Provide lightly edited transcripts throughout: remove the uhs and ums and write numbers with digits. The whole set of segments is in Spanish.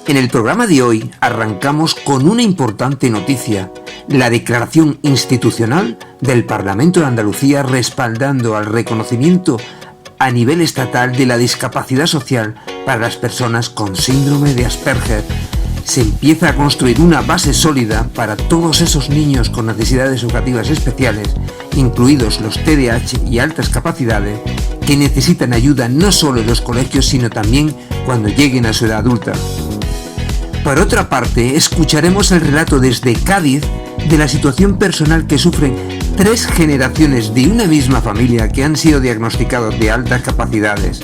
En el programa de hoy arrancamos con una importante noticia, la declaración institucional del Parlamento de Andalucía respaldando al reconocimiento a nivel estatal de la discapacidad social para las personas con síndrome de Asperger. Se empieza a construir una base sólida para todos esos niños con necesidades educativas especiales, incluidos los TDAH y altas capacidades, que necesitan ayuda no solo en los colegios, sino también cuando lleguen a su edad adulta. Por otra parte, escucharemos el relato desde Cádiz de la situación personal que sufren 3 generaciones de una misma familia que han sido diagnosticados de altas capacidades.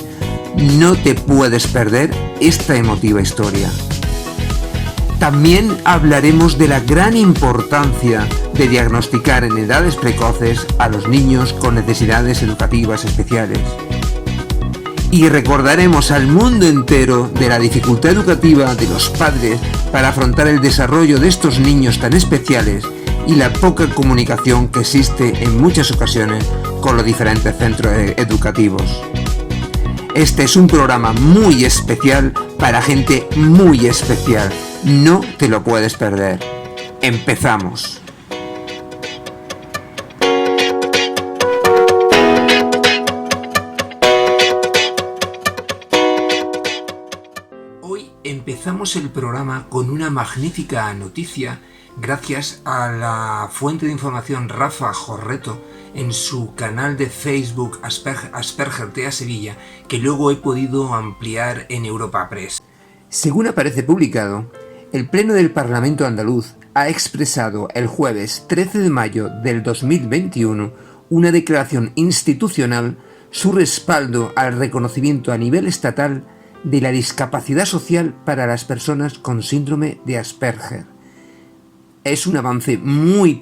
No te puedes perder esta emotiva historia. También hablaremos de la gran importancia de diagnosticar en edades precoces a los niños con necesidades educativas especiales. Y recordaremos al mundo entero de la dificultad educativa de los padres para afrontar el desarrollo de estos niños tan especiales y la poca comunicación que existe en muchas ocasiones con los diferentes centros educativos. Este es un programa muy especial para gente muy especial. No te lo puedes perder. Empezamos. Hoy empezamos el programa con una magnífica noticia gracias a la fuente de información Rafa Jorreto en su canal de Facebook Asperger TEA Sevilla, que luego he podido ampliar en Europa Press. Según aparece publicado, el Pleno del Parlamento andaluz ha expresado el jueves 13 de mayo del 2021 una declaración institucional su respaldo al reconocimiento a nivel estatal de la discapacidad social para las personas con síndrome de Asperger. Es un avance muy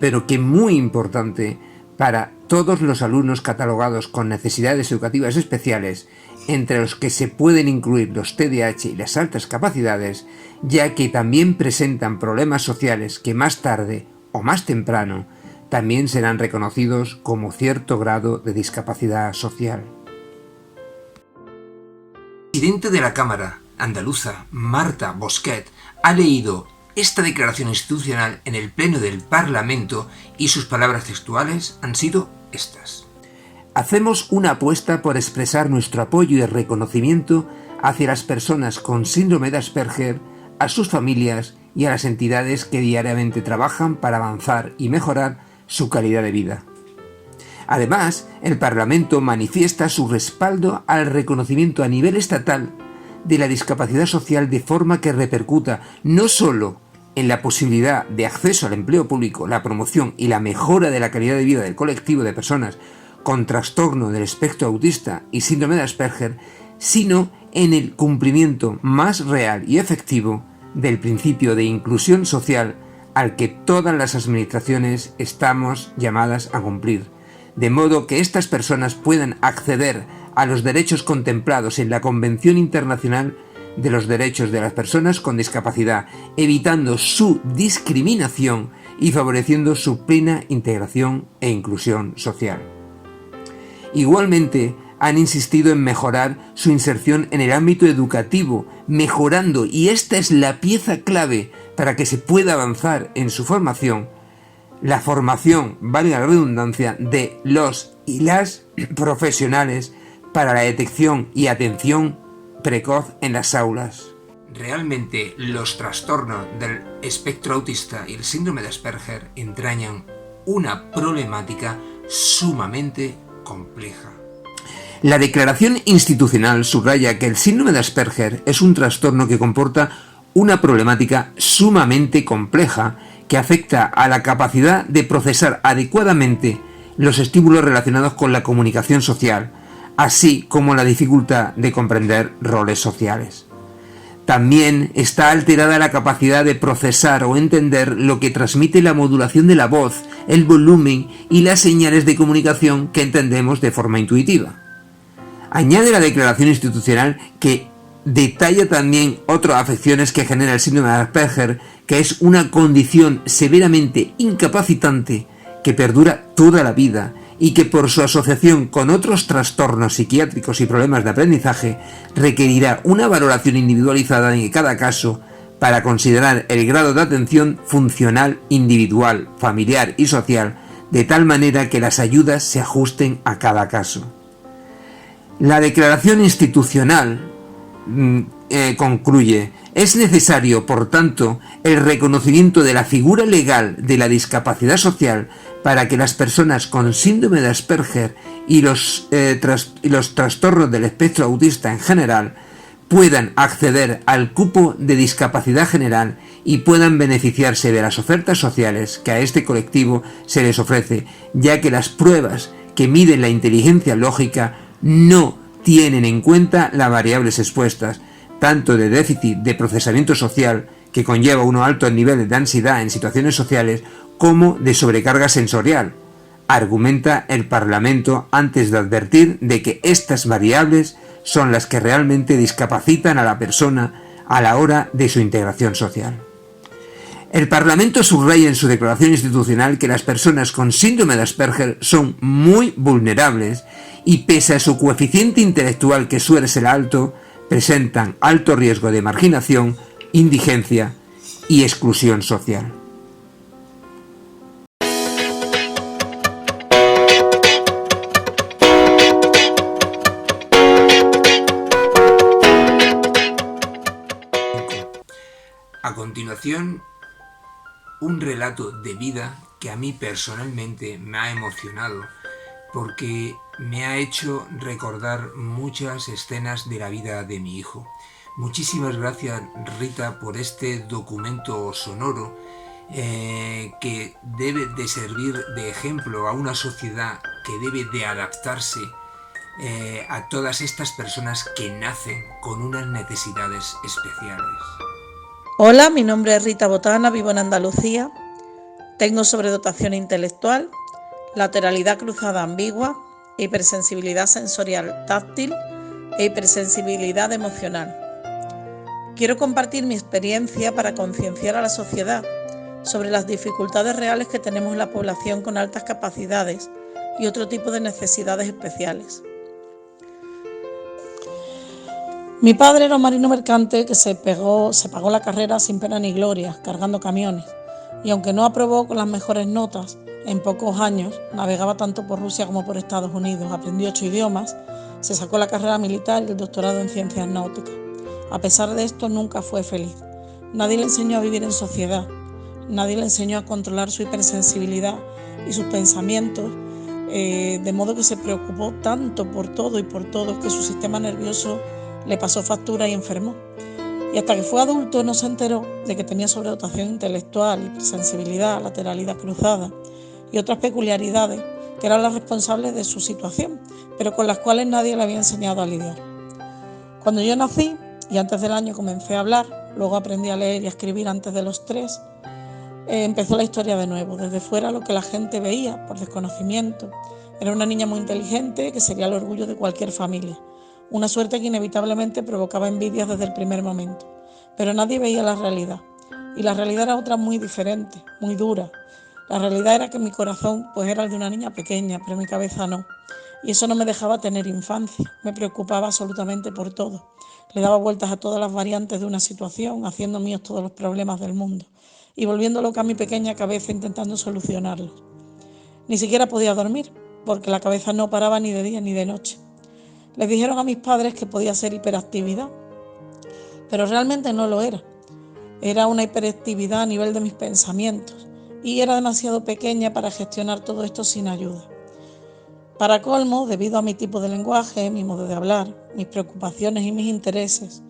importante para todos los alumnos catalogados con necesidades educativas especiales, entre los que se pueden incluir los TDAH y las altas capacidades, ya que también presentan problemas sociales que más tarde o más temprano también serán reconocidos como cierto grado de discapacidad social. La presidenta de la Cámara andaluza, Marta Bosquet, ha leído esta declaración institucional en el Pleno del Parlamento y sus palabras textuales han sido estas. Hacemos una apuesta por expresar nuestro apoyo y reconocimiento hacia las personas con síndrome de Asperger, a sus familias y a las entidades que diariamente trabajan para avanzar y mejorar su calidad de vida. Además, el Parlamento manifiesta su respaldo al reconocimiento a nivel estatal de la discapacidad social de forma que repercuta no solo en la posibilidad de acceso al empleo público, la promoción y la mejora de la calidad de vida del colectivo de personas con trastorno del espectro autista y síndrome de Asperger, sino en el cumplimiento más real y efectivo del principio de inclusión social al que todas las administraciones estamos llamadas a cumplir, de modo que estas personas puedan acceder a los derechos contemplados en la Convención Internacional de los Derechos de las Personas con Discapacidad, evitando su discriminación y favoreciendo su plena integración e inclusión social. Igualmente, han insistido en mejorar su inserción en el ámbito educativo, mejorando, y esta es la pieza clave para que se pueda avanzar en su formación, la formación, valga la redundancia, de los y las profesionales para la detección y atención precoz en las aulas. Realmente, los trastornos del espectro autista y el síndrome de Asperger entrañan una problemática sumamente compleja. La declaración institucional subraya que el síndrome de Asperger es un trastorno que comporta una problemática sumamente compleja que afecta a la capacidad de procesar adecuadamente los estímulos relacionados con la comunicación social, así como la dificultad de comprender roles sociales. También está alterada la capacidad de procesar o entender lo que transmite la modulación de la voz, el volumen y las señales de comunicación que entendemos de forma intuitiva. Añade la declaración institucional que detalla también otras afecciones que genera el síndrome de Asperger, que es una condición severamente incapacitante que perdura toda la vida y que por su asociación con otros trastornos psiquiátricos y problemas de aprendizaje requerirá una valoración individualizada en cada caso para considerar el grado de atención funcional, individual, familiar y social, de tal manera que las ayudas se ajusten a cada caso. La declaración institucional concluye: es necesario, por tanto, el reconocimiento de la figura legal de la discapacidad social para que las personas con síndrome de Asperger y los trastornos del espectro autista en general puedan acceder al cupo de discapacidad general y puedan beneficiarse de las ofertas sociales que a este colectivo se les ofrece, ya que las pruebas que miden la inteligencia lógica no tienen en cuenta las variables expuestas, tanto de déficit de procesamiento social, que conlleva unos altos niveles de ansiedad en situaciones sociales, como de sobrecarga sensorial, argumenta el Parlamento antes de advertir de que estas variables son las que realmente discapacitan a la persona a la hora de su integración social. El Parlamento subraya en su declaración institucional que las personas con síndrome de Asperger son muy vulnerables y, pese a su coeficiente intelectual que suele ser alto, presentan alto riesgo de marginación, indigencia y exclusión social. A continuación, un relato de vida que a mí personalmente me ha emocionado porque me ha hecho recordar muchas escenas de la vida de mi hijo. Muchísimas gracias, Rita, por este documento sonoro que debe de servir de ejemplo a una sociedad que debe de adaptarse a todas estas personas que nacen con unas necesidades especiales. Hola, mi nombre es Rita Botana, vivo en Andalucía. Tengo sobredotación intelectual, lateralidad cruzada ambigua, hipersensibilidad sensorial táctil e hipersensibilidad emocional. Quiero compartir mi experiencia para concienciar a la sociedad sobre las dificultades reales que tenemos en la población con altas capacidades y otro tipo de necesidades especiales. Mi padre era un marino mercante que se pagó la carrera sin pena ni gloria, cargando camiones, y aunque no aprobó con las mejores notas, en pocos años navegaba tanto por Rusia como por Estados Unidos, aprendió 8 idiomas, se sacó la carrera militar y el doctorado en ciencias náuticas. A pesar de esto, nunca fue feliz. Nadie le enseñó a vivir en sociedad, nadie le enseñó a controlar su hipersensibilidad y sus pensamientos, de modo que se preocupó tanto por todo y por todos que su sistema nervioso le pasó factura y enfermó. Y hasta que fue adulto no se enteró de que tenía sobredotación intelectual, hipersensibilidad, lateralidad cruzada y otras peculiaridades que eran las responsables de su situación, pero con las cuales nadie le había enseñado a lidiar. Cuando yo nací y antes del año comencé a hablar, luego aprendí a leer y a escribir antes de los 3, empezó la historia de nuevo. Desde fuera lo que la gente veía por desconocimiento era una niña muy inteligente que sería el orgullo de cualquier familia. Una suerte que inevitablemente provocaba envidias desde el primer momento. Pero nadie veía la realidad. Y la realidad era otra muy diferente, muy dura. La realidad era que mi corazón pues era el de una niña pequeña, pero mi cabeza no. Y eso no me dejaba tener infancia. Me preocupaba absolutamente por todo. Le daba vueltas a todas las variantes de una situación, haciendo míos todos los problemas del mundo. Y volviendo loca a mi pequeña cabeza intentando solucionarlos. Ni siquiera podía dormir, porque la cabeza no paraba ni de día ni de noche. Les dijeron a mis padres que podía ser hiperactividad, pero realmente no lo era. Era una hiperactividad a nivel de mis pensamientos y era demasiado pequeña para gestionar todo esto sin ayuda. Para colmo, debido a mi tipo de lenguaje, mi modo de hablar, mis preocupaciones y mis intereses,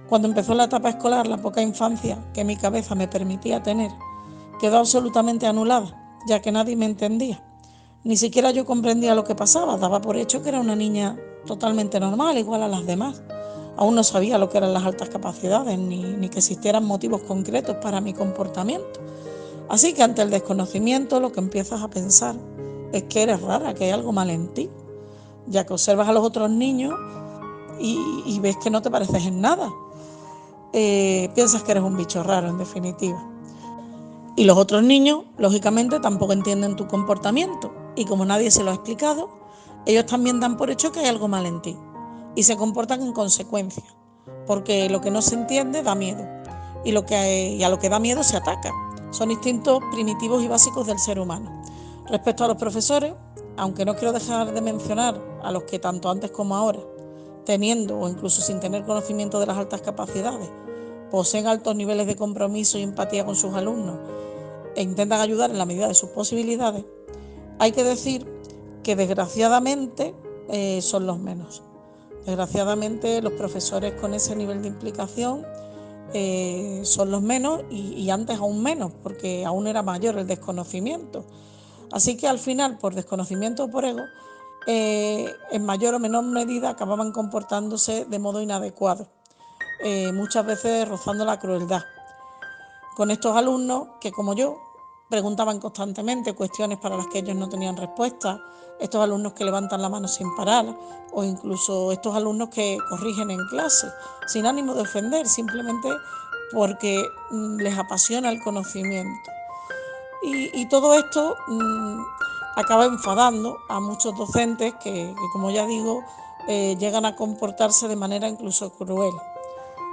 cuando empezó la etapa escolar, la poca infancia que mi cabeza me permitía tener quedó absolutamente anulada, ya que nadie me entendía. Ni siquiera yo comprendía lo que pasaba, daba por hecho que era una niña totalmente normal, igual a las demás. Aún no sabía lo que eran las altas capacidades, ni que existieran motivos concretos para mi comportamiento. Así que ante el desconocimiento lo que empiezas a pensar es que eres rara, que hay algo mal en ti, ya que observas a los otros niños y ves que no te pareces en nada. Piensas que eres un bicho raro, en definitiva. Y los otros niños, lógicamente, tampoco entienden tu comportamiento. Y como nadie se lo ha explicado, ellos también dan por hecho que hay algo mal en ti. Y se comportan en consecuencia, porque lo que no se entiende da miedo. y a lo que da miedo se ataca. Son instintos primitivos y básicos del ser humano. Respecto a los profesores, aunque no quiero dejar de mencionar a los que tanto antes como ahora, teniendo o incluso sin tener conocimiento de las altas capacidades, poseen altos niveles de compromiso y empatía con sus alumnos e intentan ayudar en la medida de sus posibilidades, hay que decir que desgraciadamente son los menos. Desgraciadamente los profesores con ese nivel de implicación son los menos y antes aún menos, porque aún era mayor el desconocimiento. Así que al final, por desconocimiento o por ego, en mayor o menor medida acababan comportándose de modo inadecuado, muchas veces rozando la crueldad. Con estos alumnos que, como yo, preguntaban constantemente cuestiones para las que ellos no tenían respuesta, estos alumnos que levantan la mano sin parar, o incluso estos alumnos que corrigen en clase, sin ánimo de ofender, simplemente porque les apasiona el conocimiento. Y todo esto acaba enfadando a muchos docentes que como ya digo, llegan a comportarse de manera incluso cruel.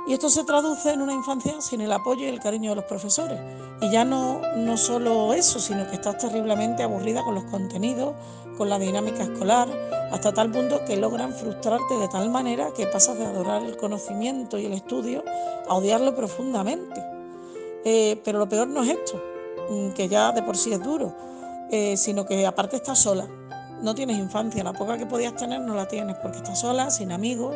Y esto se traduce en una infancia sin el apoyo y el cariño de los profesores. Y ya no solo eso, sino que estás terriblemente aburrida con los contenidos, con la dinámica escolar, hasta tal punto que logran frustrarte de tal manera que pasas de adorar el conocimiento y el estudio a odiarlo profundamente. Pero lo peor no es esto, que ya de por sí es duro, sino que aparte estás sola. No tienes infancia, la poca que podías tener no la tienes porque estás sola, sin amigos,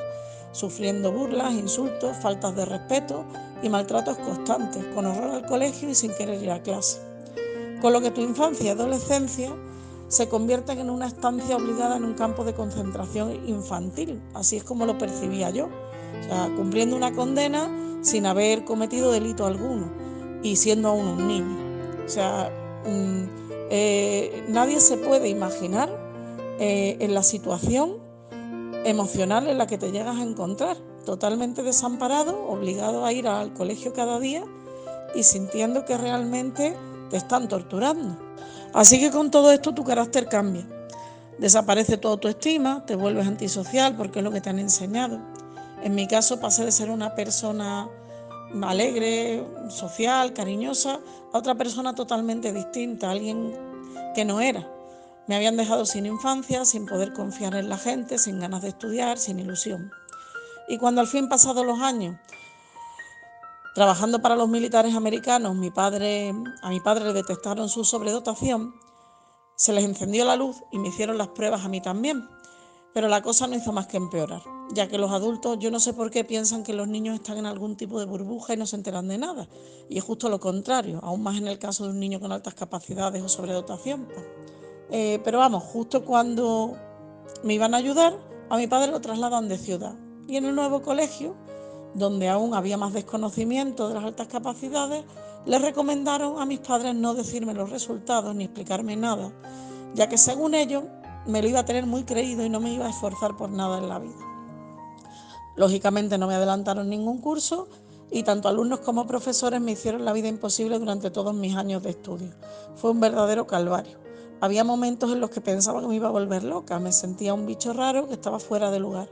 sufriendo burlas, insultos, faltas de respeto y maltratos constantes, con horror al colegio y sin querer ir a clase. Con lo que tu infancia y adolescencia se convierten en una estancia obligada en un campo de concentración infantil. Así es como lo percibía yo. O sea, cumpliendo una condena sin haber cometido delito alguno y siendo aún un niño. O sea, nadie se puede imaginar en la situación emocional en la que te llegas a encontrar, totalmente desamparado, obligado a ir al colegio cada día y sintiendo que realmente te están torturando. Así que con todo esto tu carácter cambia. Desaparece tu autoestima, te vuelves antisocial porque es lo que te han enseñado. En mi caso pasé de ser una persona alegre, social, cariñosa, a otra persona totalmente distinta, alguien que no era. Me habían dejado sin infancia, sin poder confiar en la gente, sin ganas de estudiar, sin ilusión. Y cuando al fin pasados los años, trabajando para los militares americanos, a mi padre le detectaron su sobredotación, se les encendió la luz y me hicieron las pruebas a mí también. Pero la cosa no hizo más que empeorar, ya que los adultos, yo no sé por qué piensan que los niños están en algún tipo de burbuja y no se enteran de nada. Y es justo lo contrario, aún más en el caso de un niño con altas capacidades o sobredotación. Pero vamos, justo cuando me iban a ayudar, a mi padre lo trasladan de ciudad. Y en el nuevo colegio, donde aún había más desconocimiento de las altas capacidades, les recomendaron a mis padres no decirme los resultados ni explicarme nada, ya que según ellos me lo iba a tener muy creído y no me iba a esforzar por nada en la vida. Lógicamente no me adelantaron ningún curso y tanto alumnos como profesores me hicieron la vida imposible durante todos mis años de estudio. Fue un verdadero calvario. Había momentos en los que pensaba que me iba a volver loca, me sentía un bicho raro que estaba fuera de lugar,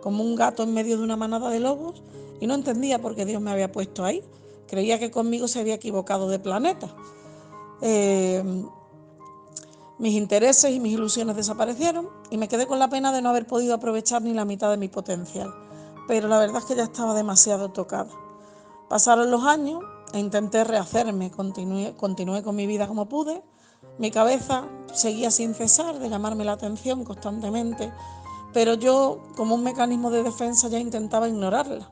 como un gato en medio de una manada de lobos, y no entendía por qué Dios me había puesto ahí. Creía que conmigo se había equivocado de planeta. Mis intereses y mis ilusiones desaparecieron y me quedé con la pena de no haber podido aprovechar ni la mitad de mi potencial. Pero la verdad es que ya estaba demasiado tocada. Pasaron los años e intenté rehacerme, continué con mi vida como pude. Mi cabeza seguía sin cesar de llamarme la atención constantemente, pero yo, como un mecanismo de defensa, ya intentaba ignorarla.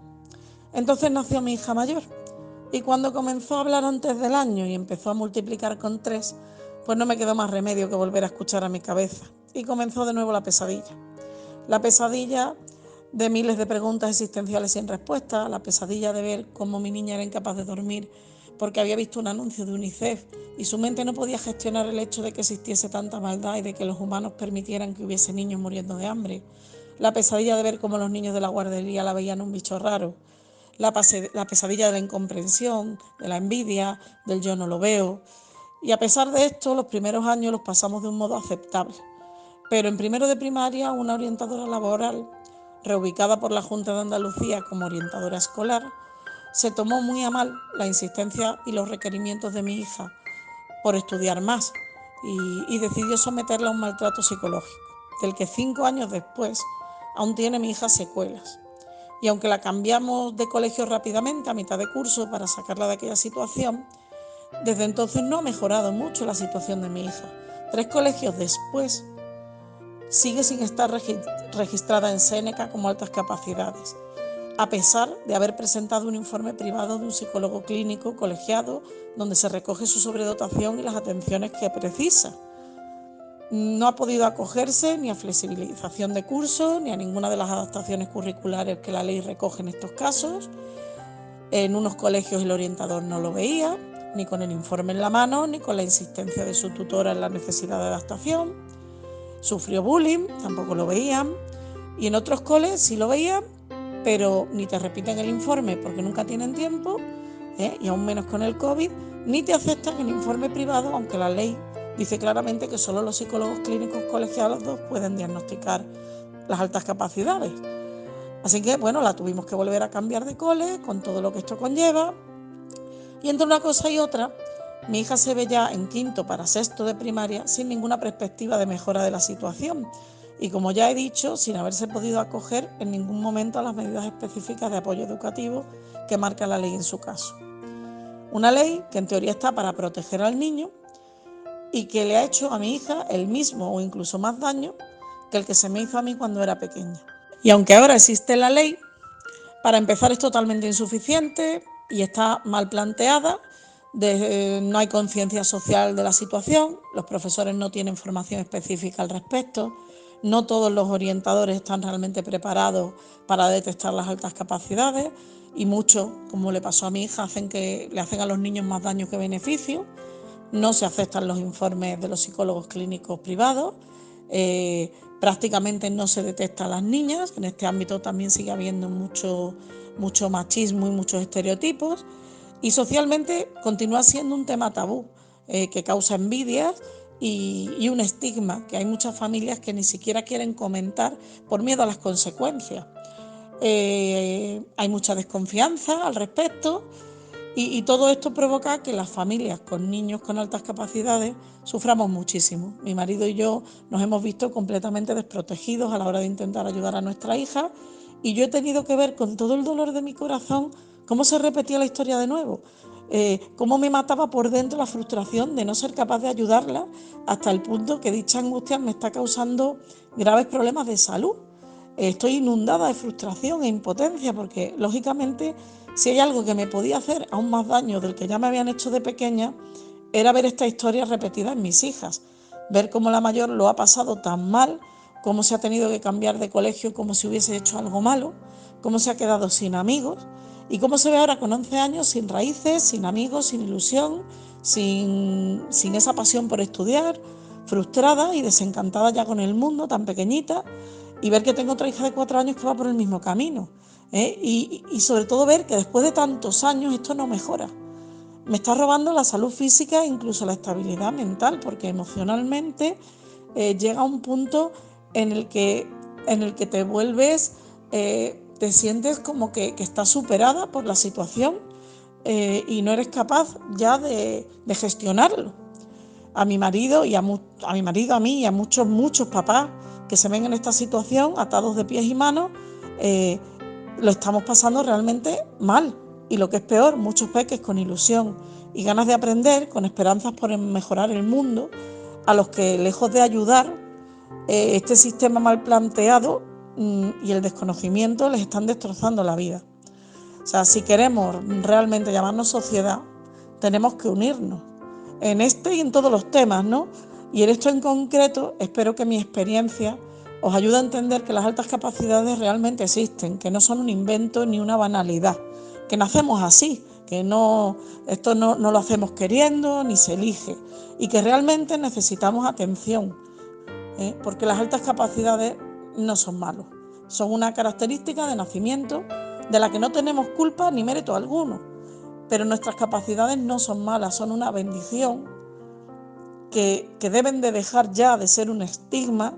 Entonces nació mi hija mayor y cuando comenzó a hablar antes del año y empezó a multiplicar con 3, pues no me quedó más remedio que volver a escuchar a mi cabeza y comenzó de nuevo la pesadilla. La pesadilla de miles de preguntas existenciales sin respuesta, la pesadilla de ver cómo mi niña era incapaz de dormir porque había visto un anuncio de UNICEF y su mente no podía gestionar el hecho de que existiese tanta maldad y de que los humanos permitieran que hubiese niños muriendo de hambre. La pesadilla de ver cómo los niños de la guardería la veían un bicho raro. La pesadilla de la incomprensión, de la envidia, del yo no lo veo. Y a pesar de esto, los primeros años los pasamos de un modo aceptable. Pero en primero de primaria, una orientadora laboral, reubicada por la Junta de Andalucía como orientadora escolar, se tomó muy a mal la insistencia y los requerimientos de mi hija por estudiar más y decidió someterla a un maltrato psicológico, del que 5 años después aún tiene mi hija secuelas. Y aunque la cambiamos de colegio rápidamente a mitad de curso para sacarla de aquella situación, desde entonces no ha mejorado mucho la situación de mi hija. 3 colegios después sigue sin estar registrada en Séneca como altas capacidades, a pesar de haber presentado un informe privado de un psicólogo clínico colegiado donde se recoge su sobredotación y las atenciones que precisa. No ha podido acogerse ni a flexibilización de cursos ni a ninguna de las adaptaciones curriculares que la ley recoge en estos casos. En unos colegios el orientador no lo veía, ni con el informe en la mano, ni con la insistencia de su tutora en la necesidad de adaptación. Sufrió bullying, tampoco lo veían. Y en otros coles sí lo veían, pero ni te repiten el informe porque nunca tienen tiempo, y aún menos con el COVID, ni te aceptan el informe privado, aunque la ley dice claramente que solo los psicólogos clínicos colegiados pueden diagnosticar las altas capacidades. Así que, bueno, la tuvimos que volver a cambiar de cole, con todo lo que esto conlleva. Y entre una cosa y otra, mi hija se ve ya en quinto para sexto de primaria sin ninguna perspectiva de mejora de la situación. Y como ya he dicho, sin haberse podido acoger en ningún momento a las medidas específicas de apoyo educativo que marca la ley en su caso. Una ley que en teoría está para proteger al niño y que le ha hecho a mi hija el mismo o incluso más daño que el que se me hizo a mí cuando era pequeña. Y aunque ahora existe la ley, para empezar es totalmente insuficiente y está mal planteada, no hay conciencia social de la situación, los profesores no tienen formación específica al respecto, no todos los orientadores están realmente preparados para detectar las altas capacidades y muchos, como le pasó a mi hija, le hacen a los niños más daño que beneficio. No se aceptan los informes de los psicólogos clínicos privados, prácticamente no se detecta a las niñas. En este ámbito también sigue habiendo mucho machismo y muchos estereotipos, y socialmente continúa siendo un tema tabú, que causa envidias y un estigma que hay muchas familias que ni siquiera quieren comentar por miedo a las consecuencias. Hay mucha desconfianza al respecto. Y todo esto provoca que las familias con niños con altas capacidades suframos muchísimo. Mi marido y yo nos hemos visto completamente desprotegidos a la hora de intentar ayudar a nuestra hija, y yo he tenido que ver con todo el dolor de mi corazón cómo se repetía la historia de nuevo, cómo me mataba por dentro la frustración de no ser capaz de ayudarla, hasta el punto que dicha angustia me está causando graves problemas de salud. Estoy inundada de frustración e impotencia porque, lógicamente, si hay algo que me podía hacer aún más daño del que ya me habían hecho de pequeña, era ver esta historia repetida en mis hijas, ver cómo la mayor lo ha pasado tan mal, cómo se ha tenido que cambiar de colegio como si hubiese hecho algo malo, cómo se ha quedado sin amigos y cómo se ve ahora con 11 años sin raíces, sin amigos, sin ilusión, sin esa pasión por estudiar, frustrada y desencantada ya con el mundo, tan pequeñita, y ver que tengo otra hija de 4 años que va por el mismo camino, y sobre todo ver que después de tantos años esto no mejora. Me está robando la salud física e incluso la estabilidad mental, porque emocionalmente llega un punto en el que te vuelves, te sientes como que estás superada por la situación, y no eres capaz ya de gestionarlo. A mi marido, a mí y a muchos papás que se ven en esta situación, atados de pies y manos, lo estamos pasando realmente mal. Y lo que es peor, muchos peques con ilusión y ganas de aprender, con esperanzas por mejorar el mundo, a los que, lejos de ayudar, este sistema mal planteado y el desconocimiento les están destrozando la vida. O sea, si queremos realmente llamarnos sociedad, tenemos que unirnos en este y en todos los temas, ¿no? Y en esto en concreto, espero que mi experiencia os ayude a entender que las altas capacidades realmente existen, que no son un invento ni una banalidad, que nacemos así, que esto no lo hacemos queriendo ni se elige, y que realmente necesitamos atención, porque las altas capacidades no son malos, son una característica de nacimiento de la que no tenemos culpa ni mérito alguno, pero nuestras capacidades no son malas, son una bendición que deben de dejar ya de ser un estigma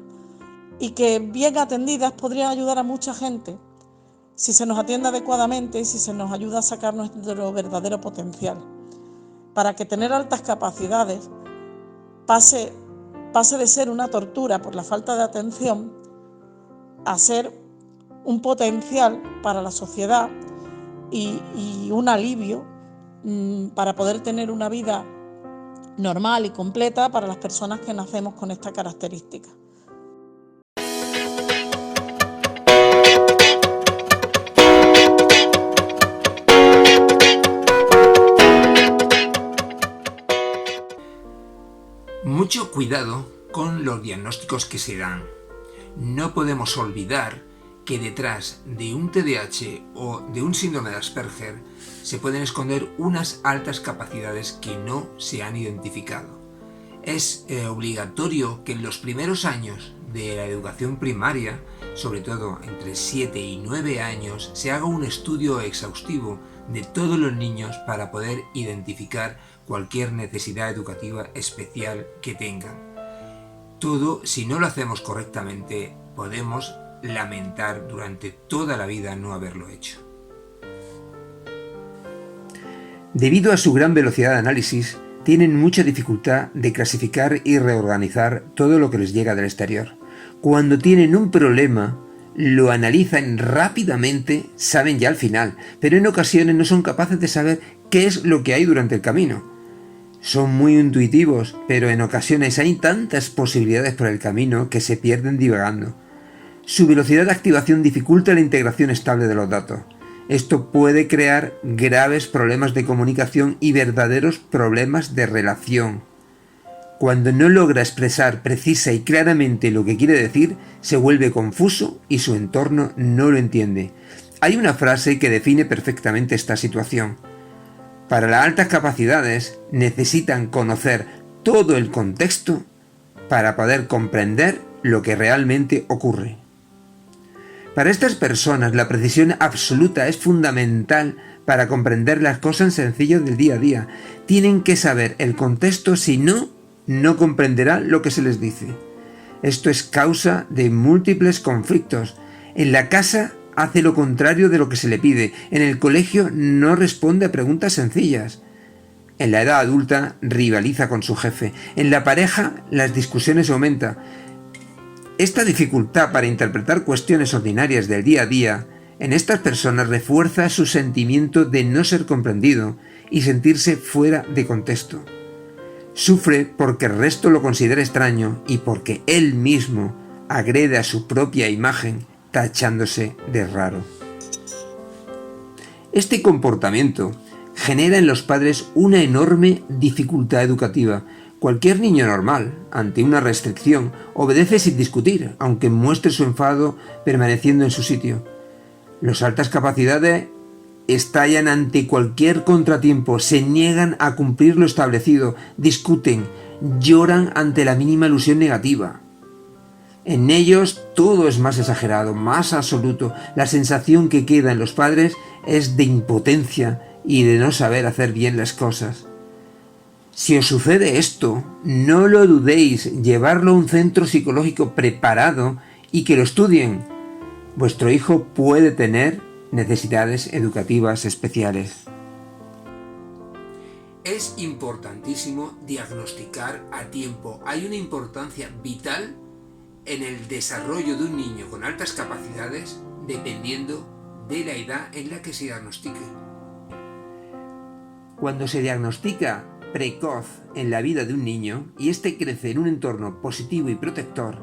y que bien atendidas podrían ayudar a mucha gente si se nos atiende adecuadamente y si se nos ayuda a sacar nuestro verdadero potencial, para que tener altas capacidades pase de ser una tortura por la falta de atención a ser un potencial para la sociedad y un alivio para poder tener una vida normal y completa para las personas que nacemos con esta característica. Mucho cuidado con los diagnósticos que se dan. No podemos olvidar que detrás de un TDAH o de un síndrome de Asperger se pueden esconder unas altas capacidades que no se han identificado. Es obligatorio que en los primeros años de la educación primaria, sobre todo entre 7 y 9 años, se haga un estudio exhaustivo de todos los niños para poder identificar cualquier necesidad educativa especial que tengan. Todo, si no lo hacemos correctamente, podemos lamentar durante toda la vida no haberlo hecho. Debido a su gran velocidad de análisis, tienen mucha dificultad de clasificar y reorganizar todo lo que les llega del exterior. Cuando tienen un problema, lo analizan rápidamente, saben ya al final, pero en ocasiones no son capaces de saber qué es lo que hay durante el camino. Son muy intuitivos, pero en ocasiones hay tantas posibilidades por el camino que se pierden divagando. Su velocidad de activación dificulta la integración estable de los datos. Esto puede crear graves problemas de comunicación y verdaderos problemas de relación. Cuando no logra expresar precisa y claramente lo que quiere decir, se vuelve confuso y su entorno no lo entiende. Hay una frase que define perfectamente esta situación. Para las altas capacidades necesitan conocer todo el contexto para poder comprender lo que realmente ocurre. Para estas personas la precisión absoluta es fundamental para comprender las cosas sencillas del día a día. Tienen que saber el contexto, si no, no comprenderán lo que se les dice. Esto es causa de múltiples conflictos. En la casa hace lo contrario de lo que se le pide. En el colegio no responde a preguntas sencillas. En la edad adulta rivaliza con su jefe. En la pareja las discusiones aumentan. Esta dificultad para interpretar cuestiones ordinarias del día a día en estas personas refuerza su sentimiento de no ser comprendido y sentirse fuera de contexto. Sufre porque el resto lo considera extraño y porque él mismo agrede a su propia imagen tachándose de raro. Este comportamiento genera en los padres una enorme dificultad educativa. Cualquier niño normal, ante una restricción, obedece sin discutir, aunque muestre su enfado permaneciendo en su sitio. Las altas capacidades estallan ante cualquier contratiempo, se niegan a cumplir lo establecido, discuten, lloran ante la mínima alusión negativa. En ellos todo es más exagerado, más absoluto. La sensación que queda en los padres es de impotencia y de no saber hacer bien las cosas. Si os sucede esto, no lo dudéis, llevarlo a un centro psicológico preparado y que lo estudien. Vuestro hijo puede tener necesidades educativas especiales. Es importantísimo diagnosticar a tiempo. Hay una importancia vital en el desarrollo de un niño con altas capacidades dependiendo de la edad en la que se diagnostique. Cuando se diagnostica precoz en la vida de un niño y éste crece en un entorno positivo y protector,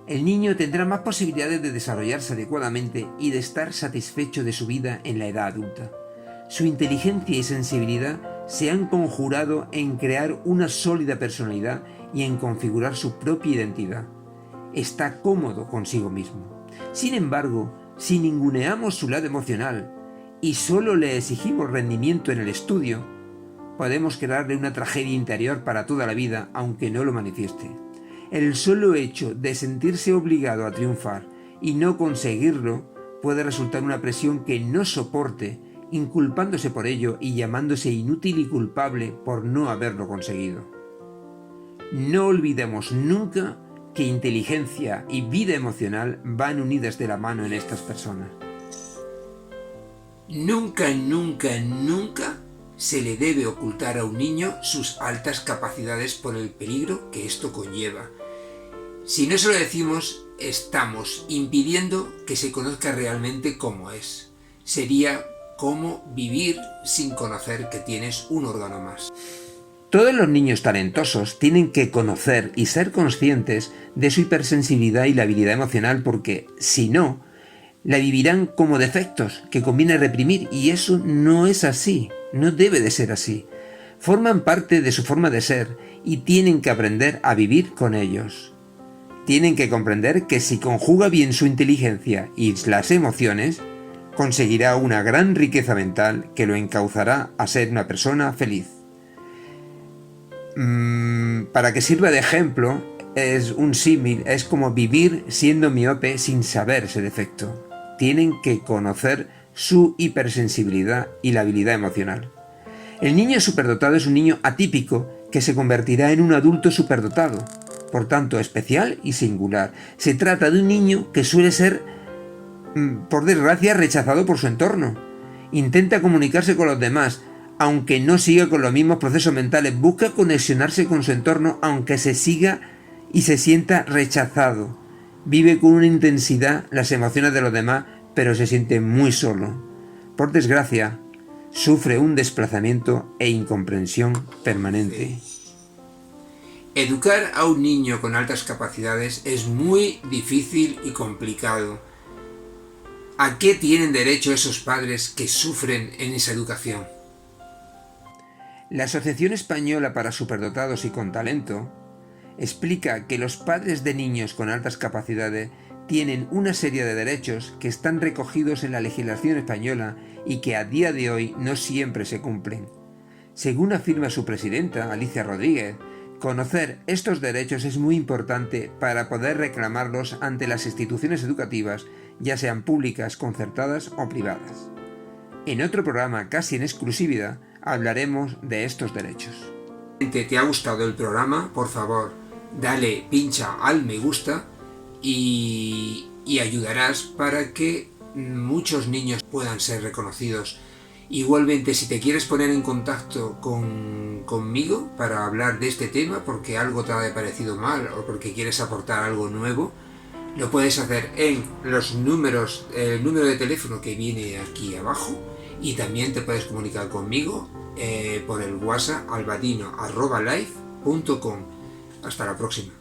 el niño tendrá más posibilidades de desarrollarse adecuadamente y de estar satisfecho de su vida en la edad adulta. Su inteligencia y sensibilidad se han conjurado en crear una sólida personalidad y en configurar su propia identidad. Está cómodo consigo mismo. Sin embargo, si ninguneamos su lado emocional y solo le exigimos rendimiento en el estudio, podemos crearle una tragedia interior para toda la vida, aunque no lo manifieste. El solo hecho de sentirse obligado a triunfar y no conseguirlo puede resultar una presión que no soporte, inculpándose por ello y llamándose inútil y culpable por no haberlo conseguido. No olvidemos nunca que inteligencia y vida emocional van unidas de la mano en estas personas. Nunca, nunca, nunca se le debe ocultar a un niño sus altas capacidades por el peligro que esto conlleva. Si no se lo decimos, estamos impidiendo que se conozca realmente cómo es. Sería como vivir sin conocer que tienes un órgano más. Todos los niños talentosos tienen que conocer y ser conscientes de su hipersensibilidad y la habilidad emocional, porque si no, la vivirán como defectos que conviene reprimir, y eso no es así, no debe de ser así. Forman parte de su forma de ser y tienen que aprender a vivir con ellos. Tienen que comprender que si conjuga bien su inteligencia y las emociones, conseguirá una gran riqueza mental que lo encauzará a ser una persona feliz. Para que sirva de ejemplo, es un símil, es como vivir siendo miope sin saber ese defecto. Tienen que conocer su hipersensibilidad y la habilidad emocional. El niño superdotado es un niño atípico que se convertirá en un adulto superdotado, por tanto especial y singular. Se trata de un niño que suele ser, por desgracia, rechazado por su entorno. Intenta comunicarse con los demás, aunque no siga con los mismos procesos mentales. Busca conexionarse con su entorno, aunque se siga y se sienta rechazado. Vive con una intensidad las emociones de los demás, pero se siente muy solo. Por desgracia, sufre un desplazamiento e incomprensión permanente. Educar a un niño con altas capacidades es muy difícil y complicado. ¿A qué tienen derecho esos padres que sufren en esa educación? La Asociación Española para Superdotados y con Talento explica que los padres de niños con altas capacidades tienen una serie de derechos que están recogidos en la legislación española y que a día de hoy no siempre se cumplen. Según afirma su presidenta, Alicia Rodríguez, conocer estos derechos es muy importante para poder reclamarlos ante las instituciones educativas, ya sean públicas, concertadas o privadas. En otro programa, casi en exclusividad, hablaremos de estos derechos. Si te ha gustado el programa, por favor, pincha al me gusta y ayudarás para que muchos niños puedan ser reconocidos. Igualmente, si te quieres poner en contacto conmigo para hablar de este tema porque algo te ha parecido mal o porque quieres aportar algo nuevo, lo puedes hacer en el número de teléfono que viene aquí abajo, y también te puedes comunicar conmigo por el WhatsApp albadino@live.com. Hasta la próxima.